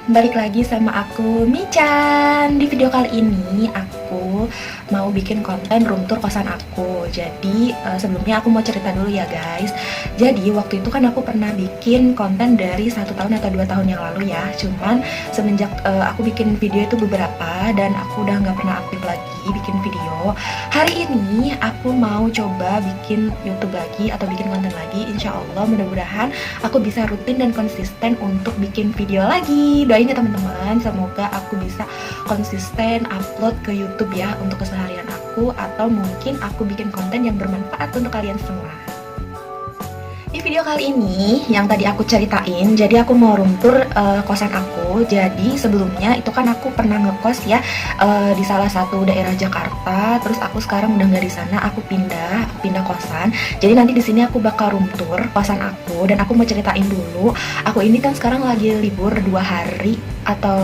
balik lagi sama aku Michan. Di video kali ini aku mau bikin konten room tour kosan aku. Jadi sebelumnya aku mau cerita dulu ya guys. Jadi waktu itu kan aku pernah bikin konten dari 1 tahun atau 2 tahun yang lalu ya. Cuman semenjak aku bikin video itu beberapa dan aku udah nggak pernah aktif lagi bikin video. Hari ini aku mau coba bikin YouTube lagi atau bikin konten lagi. Insya Allah mudah-mudahan aku bisa rutin dan konsisten untuk bikin video lagi. Doain ya teman-teman, semoga aku bisa konsisten upload ke YouTube ya untuk keseharian aku, atau mungkin aku bikin konten yang bermanfaat untuk kalian semua. Di video kali ini yang tadi aku ceritain, jadi aku mau room tour kosan aku. Jadi sebelumnya itu kan aku pernah ngekos ya di salah satu daerah Jakarta. Terus aku sekarang udah nggak di sana, aku pindah kosan. Jadi nanti di sini aku bakal room tour kosan aku, dan aku mau ceritain dulu. Aku ini kan sekarang lagi libur 2 hari atau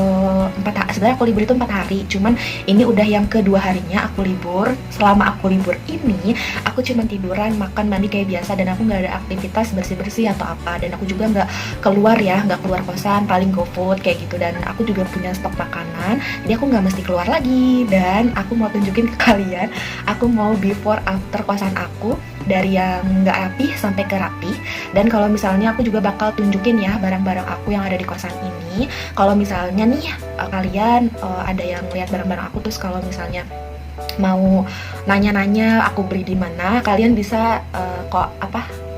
4 hari. Sebenarnya aku libur itu 4 hari, cuman ini udah yang kedua harinya aku libur. Selama aku libur ini aku cuma tiduran, makan, mandi kayak biasa, dan aku nggak ada aktivitas bersih-bersih atau apa. Dan aku juga nggak keluar ya, nggak keluar kosan, paling GoFood kayak gitu. Dan aku juga punya stok makanan, jadi aku nggak mesti keluar lagi. Dan aku mau tunjukin ke kalian, aku mau before after kosan aku, dari yang nggak rapi sampai ke rapi. Dan kalau misalnya aku juga bakal tunjukin ya barang-barang aku yang ada di kosan ini. Kalau misalnya nih kalian ada yang lihat barang-barang aku, terus kalau misalnya mau nanya-nanya aku beli di mana, kalian bisa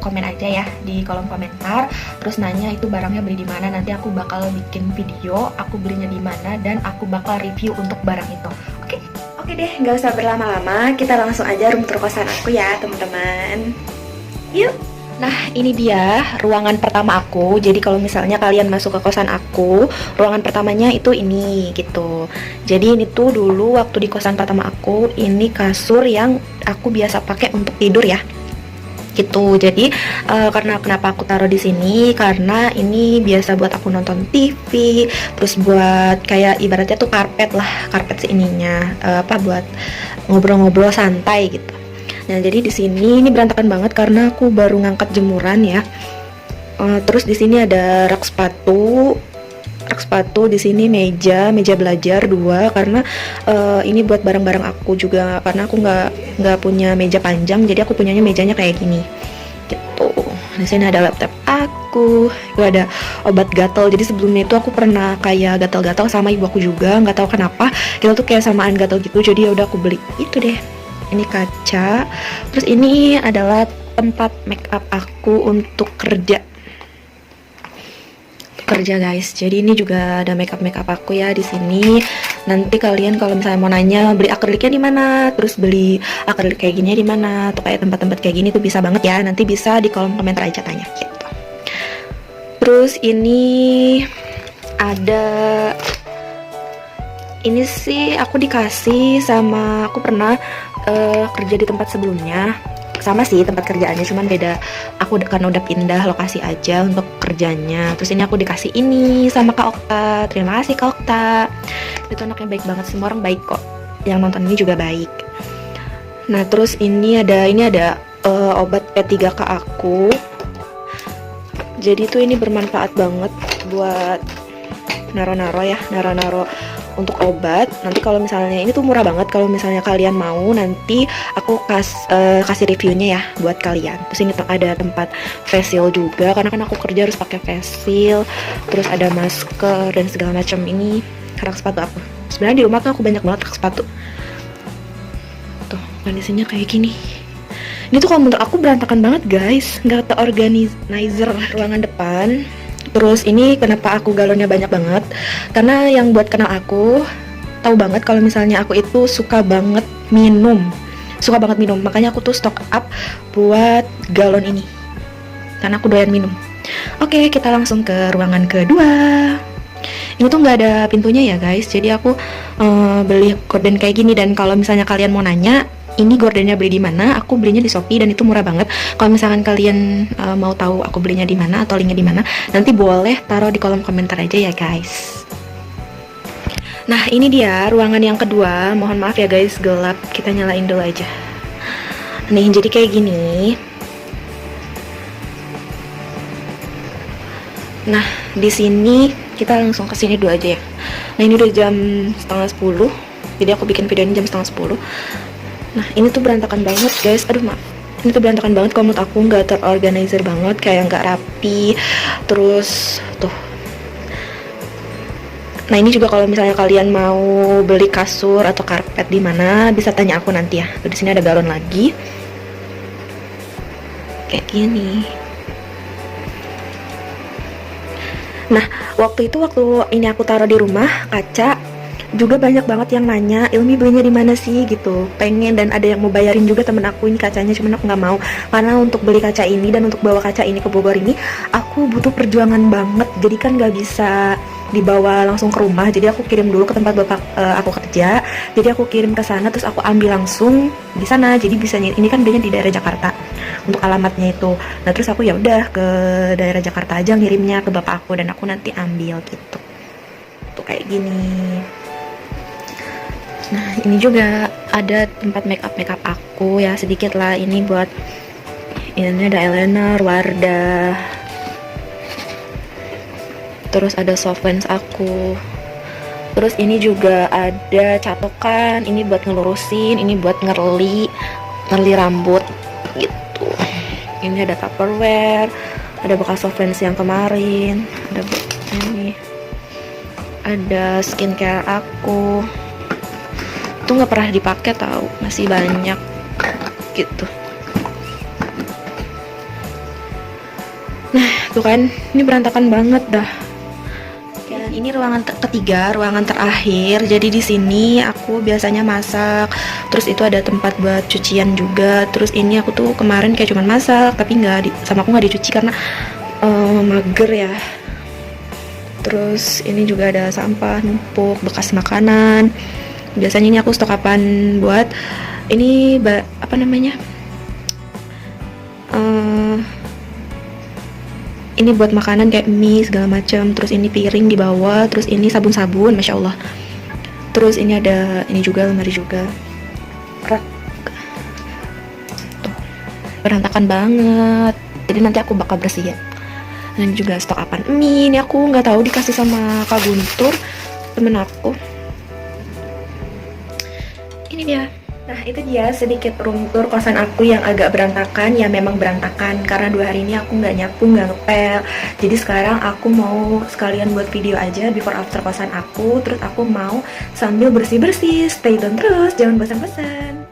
komen aja ya di kolom komentar, terus nanya itu barangnya beli di mana. Nanti aku bakal bikin video aku belinya di mana dan aku bakal review untuk barang itu. Oke deh, nggak usah berlama-lama, kita langsung aja room tour kosan aku ya teman-teman. Yuk. Nah, ini dia ruangan pertama aku. Jadi kalau misalnya kalian masuk ke kosan aku, ruangan pertamanya itu ini gitu. Jadi ini tuh dulu waktu di kosan pertama aku, ini kasur yang aku biasa pakai untuk tidur ya. Gitu. Jadi karena kenapa aku taruh di sini, karena ini biasa buat aku nonton TV, terus buat kayak ibaratnya tuh karpet lah, karpet seininya buat ngobrol-ngobrol santai gitu. Nah, jadi di sini ini berantakan banget karena aku baru ngangkat jemuran ya. Terus di sini ada rak sepatu di sini, meja belajar 2 karena ini buat barang-barang aku juga, karena aku nggak punya meja panjang, jadi aku punyanya mejanya kayak gini gitu. Di sini ada laptop aku, itu ada obat gatal. Jadi sebelumnya itu aku pernah kayak gatal-gatal sama ibu aku juga, nggak tahu kenapa kita tuh kayak samaan gatal gitu, jadi ya udah aku beli itu deh. Ini kaca. Terus ini adalah tempat make up aku untuk kerja guys. Jadi ini juga ada make up aku ya di sini. Nanti kalian kalau misalnya mau nanya beli akriliknya di mana, terus beli akrilik kayak gini di mana, atau kayak tempat-tempat kayak gini tuh bisa banget ya. Nanti bisa di kolom komentar aja tanya gitu. Terus ini ada, ini sih aku dikasih sama, aku pernah kerja di tempat sebelumnya, sama sih tempat kerjaannya, cuman beda. Aku karena udah pindah lokasi aja untuk kerjanya. Terus ini aku dikasih ini sama Kak Okta. Terima kasih Kak Okta. Itu anaknya baik banget, semua orang baik kok. Yang nonton ini juga baik. Nah, terus ini ada obat P3K aku. Jadi tuh ini bermanfaat banget buat naro-naro untuk obat. Nanti kalau misalnya ini tuh murah banget, kalau misalnya kalian mau nanti aku kasih reviewnya ya buat kalian. Terus ini ada tempat face shield juga, karena kan aku kerja harus pakai face shield. Terus ada masker dan segala macam. Ini rak sepatu aku. Sebenarnya di rumah tuh aku banyak banget rak sepatu. Tuh kondisinya kayak gini. Ini tuh kalau menurut aku berantakan banget guys, nggak terorganizer ruangan depan. Terus ini kenapa aku galonnya banyak banget, karena yang buat kenal aku tahu banget kalau misalnya aku itu suka banget minum, makanya aku tuh stock up buat galon ini karena aku doyan minum. Oke, kita langsung ke ruangan kedua. Ini tuh nggak ada pintunya ya guys, jadi aku beli gorden kayak gini. Dan kalau misalnya kalian mau nanya ini gordennya beli di mana, aku belinya di Shopee dan itu murah banget. Kalau misalkan kalian mau tahu aku belinya di mana atau linknya di mana, nanti boleh taruh di kolom komentar aja ya guys. Nah, ini dia ruangan yang kedua. Mohon maaf ya guys, gelap. Kita nyalain dulu aja. Nih, jadi kayak gini. Nah, di sini kita langsung kesini dulu aja ya. Nah ini udah jam setengah 10, jadi aku bikin video ini jam setengah 10. Nah ini tuh berantakan banget guys, aduh maaf. Ini tuh berantakan banget, kalau menurut aku nggak terorganizer banget, kayak nggak rapi. Terus tuh. Nah ini juga kalau misalnya kalian mau beli kasur atau karpet di mana, bisa tanya aku nanti ya. Di sini ada galon lagi. Kayak gini. Nah, waktu ini aku taruh di rumah kaca, juga banyak banget yang nanya, Ilmi belinya di mana sih gitu. Pengen, dan ada yang mau bayarin juga temen aku ini kacanya, cuman aku nggak mau karena untuk beli kaca ini dan untuk bawa kaca ini ke Bogor ini aku butuh perjuangan banget. Jadi kan nggak bisa dibawa langsung ke rumah, jadi aku kirim dulu ke tempat bapak aku kerja. Jadi aku kirim ke sana, terus aku ambil langsung di sana. Jadi bisa, ini kan belinya di daerah Jakarta untuk alamatnya itu. Nah terus aku ya udah ke daerah Jakarta aja ngirimnya ke bapak aku, dan aku nanti ambil gitu. Tuh kayak gini. Nah ini juga ada tempat makeup aku ya, sedikit lah. Ini buat, ini ada eyeliner, Wardah, terus ada soft lens aku, terus ini juga ada catokan, ini buat ngelurusin, ini buat ngerli rambut gitu. Ini ada Tupperware, ada bekas soft lens yang kemarin, ada ini, ada skincare aku tuh nggak pernah dipakai tahu, masih banyak gitu. Nah tuh kan, ini berantakan banget dah. Dan ini ruangan ketiga, ruangan terakhir. Jadi di sini aku biasanya masak. Terus itu ada tempat buat cucian juga. Terus ini aku tuh kemarin kayak cuman masak, tapi sama aku nggak dicuci karena mager ya. Terus ini juga ada sampah numpuk, bekas makanan. Biasanya ini aku stokapan buat ini apa namanya? Ini buat makanan kayak mie segala macam. Terus ini piring di bawah, terus ini sabun-sabun, masya Allah. Terus ini ada, ini juga lemari juga. Rak. Tuh, berantakan banget. Jadi nanti aku bakal bersihin. Dan juga stok apaan mie, ini aku nggak tahu, dikasih sama Kak Guntur, temen aku. Ini dia. Nah itu dia sedikit room tour kosan aku yang agak berantakan. Ya memang berantakan karena 2 hari ini aku nggak nyapu, nggak ngepel. Jadi sekarang aku mau sekalian buat video aja before after kosan aku. Terus aku mau sambil bersih-bersih. Stay tune terus, jangan bosan-bosan.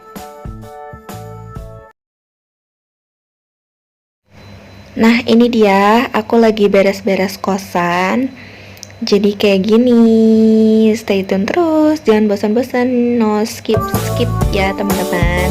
Nah ini dia, aku lagi beres-beres kosan. Jadi kayak gini, stay tune terus, jangan bosan-bosan, no skip ya teman-teman.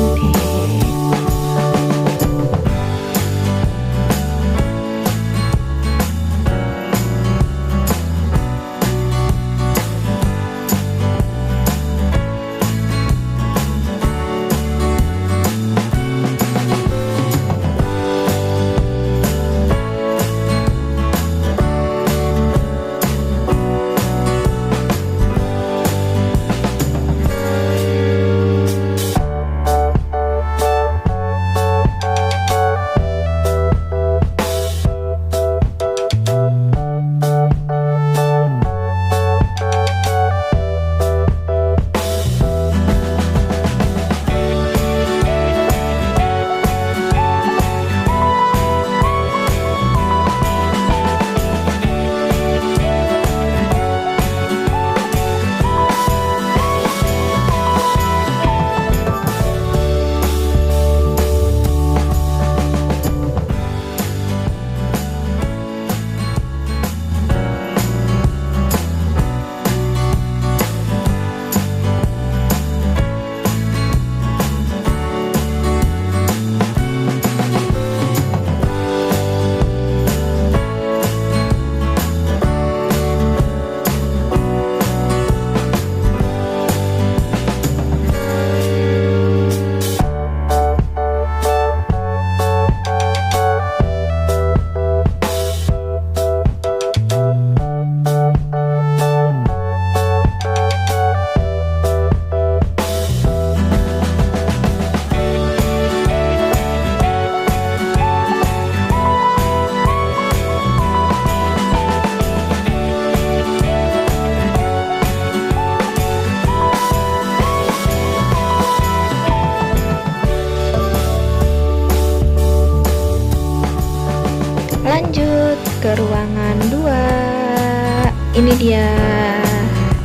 ke ruangan 2. Ini dia,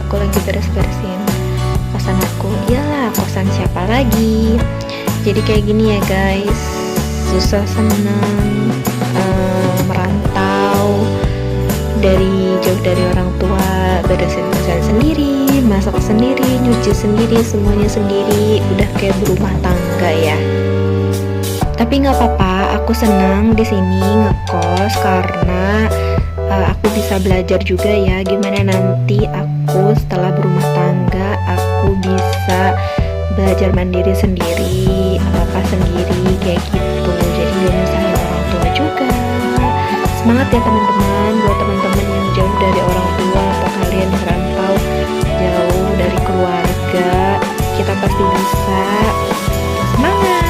aku lagi beres-beresin kosan aku. Iyalah, kosan siapa lagi. Jadi kayak gini ya guys, susah senang merantau dari jauh dari orang tua, beresin kosan sendiri, masak sendiri, nyuci sendiri, semuanya sendiri, udah kayak berumah tangga ya. Tapi nggak apa-apa, aku senang di sini ngekos karena aku bisa belajar juga ya gimana nanti aku setelah berumah tangga aku bisa belajar mandiri sendiri, apa-apa sendiri kayak gitu. Jadi gak nyusahin orang tua juga. Semangat ya teman-teman, buat teman-teman yang jauh dari orang tua atau kalian yang rantau jauh dari keluarga, kita pasti bisa. Semangat!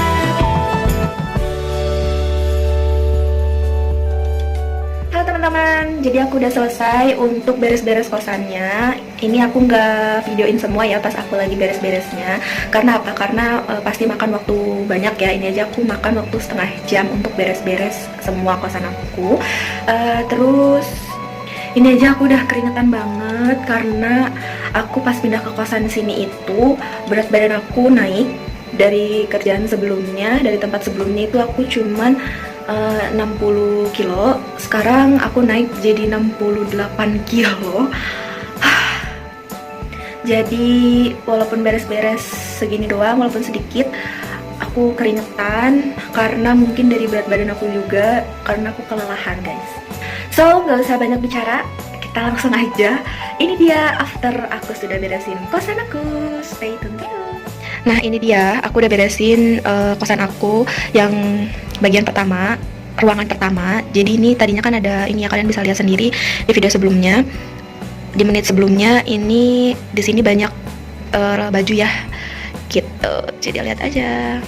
Teman-teman, jadi aku udah selesai untuk beres-beres kosannya. Ini aku nggak videoin semua ya pas aku lagi beres-beresnya. Karena apa? Karena pasti makan waktu banyak ya. Ini aja aku makan waktu setengah jam untuk beres-beres semua kosan aku. Terus ini aja aku udah keringetan banget karena aku pas pindah ke kosan sini itu berat badan aku naik dari kerjaan sebelumnya, dari tempat sebelumnya itu aku cuman 60 kilo, sekarang aku naik jadi 68 kilo. Jadi walaupun beres-beres segini doang, walaupun sedikit, aku keringetan karena mungkin dari berat badan aku juga, karena aku kelelahan guys. So gak usah banyak bicara, kita langsung aja. Ini dia after aku sudah beresin kosan aku. Stay tune. Nah ini dia, aku udah beresin kosan aku yang bagian pertama, ruangan pertama. Jadi ini tadinya kan ada ini ya, kalian bisa lihat sendiri di video sebelumnya, di menit sebelumnya. Ini di sini banyak baju ya, gitu. Jadi lihat aja.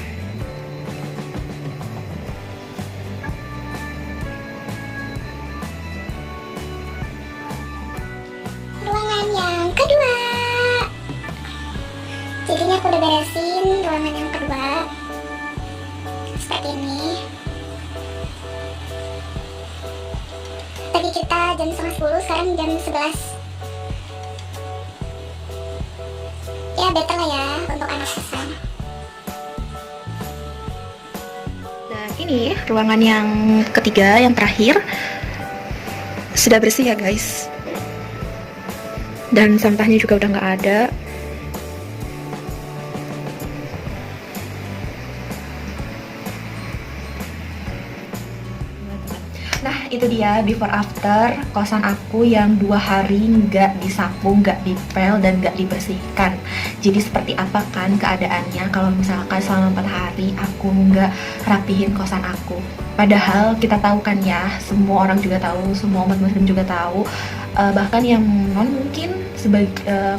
Ruangan yang kedua. Jadinya aku udah beresin ruangan yang kedua seperti ini. Tadi kita jam 9:30, sekarang jam 11. Ya better lah ya untuk anak kosan. Nah ini ruangan yang ketiga, yang terakhir. Sudah bersih ya guys. Dan sampahnya juga udah nggak ada. Nah itu dia before after kosan aku yang 2 hari nggak disapu, nggak dipel, dan nggak dibersihkan. Jadi seperti apa kan keadaannya kalau misalkan selama 4 hari aku nggak rapihin kosan aku. Padahal kita tahu kan ya, semua orang juga tahu, semua umat muslim juga tahu, bahkan yang non mungkin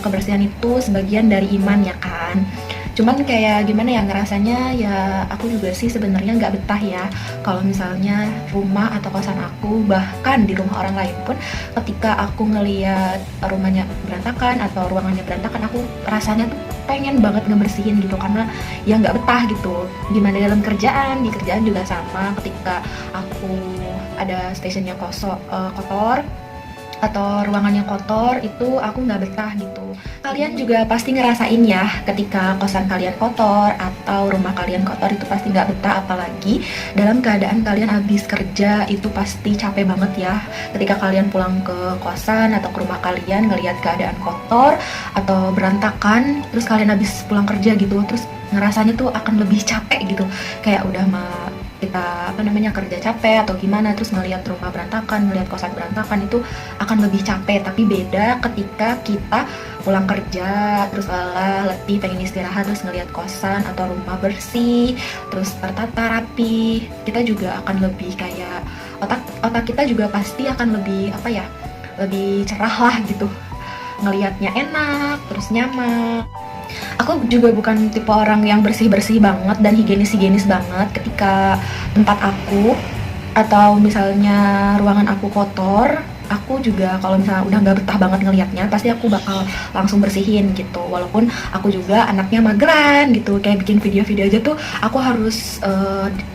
kebersihan itu sebagian dari iman ya kan. Cuman kayak gimana ya, ngerasanya ya aku juga sih sebenarnya nggak betah ya kalau misalnya rumah atau kosan aku, bahkan di rumah orang lain pun, ketika aku ngeliat rumahnya berantakan atau ruangannya berantakan, aku rasanya tuh pengen banget ngebersihin gitu, karena ya nggak betah gitu. Gimana dalam kerjaan, di kerjaan juga sama, ketika aku ada stationnya kotor atau ruangannya kotor, itu aku nggak betah gitu. Kalian juga pasti ngerasain ya, ketika kosan kalian kotor atau rumah kalian kotor, itu pasti nggak betah. Apalagi dalam keadaan kalian habis kerja, itu pasti capek banget ya. Ketika kalian pulang ke kosan atau ke rumah kalian, ngelihat keadaan kotor atau berantakan, terus kalian habis pulang kerja gitu, terus ngerasanya tuh akan lebih capek gitu. Kayak udah kita kerja capek atau gimana, terus ngelihat rumah berantakan, ngelihat kosan berantakan, itu akan lebih capek. Tapi beda ketika kita pulang kerja, terus letih, pengen istirahat, terus ngelihat kosan atau rumah bersih, terus tertata rapi, kita juga akan lebih kayak otak kita juga pasti akan lebih lebih cerah lah gitu, ngelihatnya enak, terus nyaman. Aku juga bukan tipe orang yang bersih-bersih banget dan higienis-higienis banget. Ketika tempat aku atau misalnya ruangan aku kotor aku juga kalau misalnya udah nggak betah banget ngelihatnya, pasti aku bakal langsung bersihin gitu. Walaupun aku juga anaknya mageran gitu, kayak bikin video-video aja tuh aku harus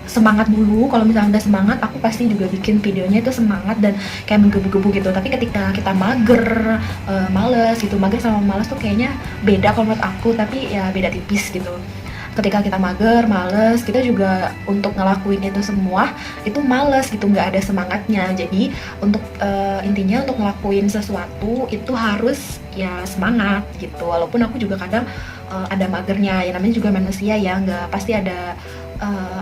semangat dulu. Kalau misalnya udah semangat, aku pasti juga bikin videonya itu semangat dan kayak menggebu-gebu gitu. Tapi ketika kita mager, males gitu, mager sama males tuh kayaknya beda kalau menurut aku, tapi ya beda tipis gitu. Ketika kita mager, males, kita juga untuk ngelakuin itu semua itu males gitu, nggak ada semangatnya. Jadi untuk intinya untuk ngelakuin sesuatu itu harus ya semangat gitu. Walaupun aku juga kadang ada magernya, ya namanya juga manusia ya, nggak pasti ada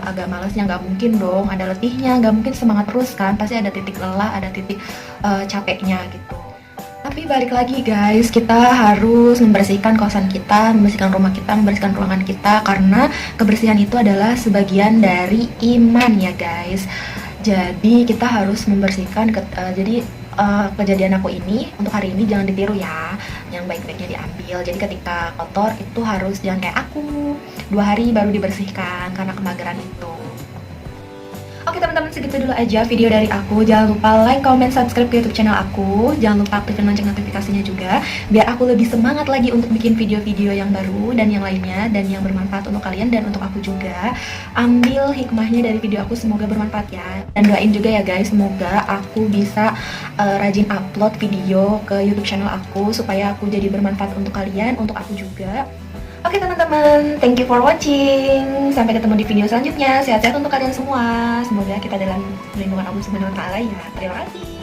agak malesnya, nggak mungkin dong, ada letihnya, nggak mungkin semangat terus kan, pasti ada titik lelah, ada titik capeknya gitu. Tapi balik lagi guys, kita harus membersihkan kosan kita, membersihkan rumah kita, membersihkan ruangan kita, karena kebersihan itu adalah sebagian dari iman ya guys. Jadi kita harus membersihkan, kejadian aku ini untuk hari ini jangan ditiru ya, yang baik-baiknya diambil. Jadi ketika kotor itu harus jangan kayak aku 2 hari baru dibersihkan karena kemageran itu. Oke teman-teman, segitu dulu aja video dari aku. Jangan lupa like, comment, subscribe ke YouTube channel aku. Jangan lupa aktifkan lonceng notifikasinya juga, biar aku lebih semangat lagi untuk bikin video-video yang baru dan yang lainnya, dan yang bermanfaat untuk kalian dan untuk aku juga. Ambil hikmahnya dari video aku, semoga bermanfaat ya. Dan doain juga ya guys, semoga aku bisa rajin upload video ke YouTube channel aku, supaya aku jadi bermanfaat untuk kalian, untuk aku juga. Oke teman-teman, thank you for watching. Sampai ketemu di video selanjutnya. Sehat-sehat untuk kalian semua. Semoga kita dalam lindungan Allah Subhanahu wa Ta'ala ya. Terima kasih.